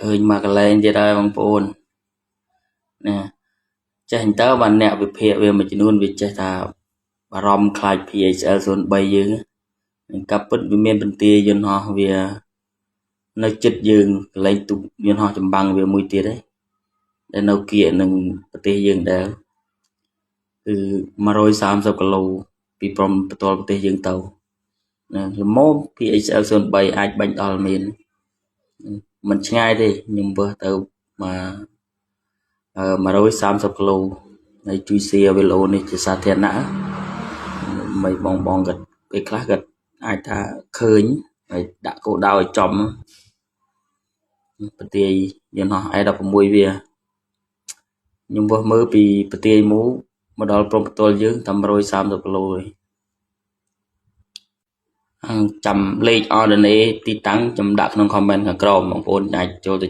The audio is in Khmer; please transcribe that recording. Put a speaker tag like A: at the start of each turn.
A: ឃើញមកកន្លែងទៀតហើយបងប្អូនណាចេះតើបានអ្នកវិភាគវាមួយចំនួនវាចេះថាបារម្ភខ្លាច PHL03 យើងកាប់ពិតវាមានបន្ទាយយន្តហោះវានៅចិត្តយើងកន្លែងទូកយន្តហោះចម្បាំងវាមួយទៀតដែលនៅគៀកនឹងប្រទេសយើងដែរគឺ130គីឡូពីព្រំបន្ទាល់ប្រទេសយើងទៅណាល្មម PHL03 អាចបាញ់ដល់មានមិនឆ្ងាយទេខ្ញុំវើសទៅមក130គីឡូហើយជួយshare វីដេអូនេះជាសាធារណៈមិនបងគាត់ពេលខ្លះគាត់អាចថាឃើញហើយដាក់គោលដៅឲ្យចំប្រទាយយន្តហោះ A16 វាខ្ញុំវាស់មើលពីប្រទាយមូមកដល់ព្រំប្រទល់យើងតែ130គីឡូឯងចាំលេខ ordinate ទីតាំងខ្ញុំដាក់ក្នុង comment ខាងក្រោមបងប្អូនអាចចូលទៅ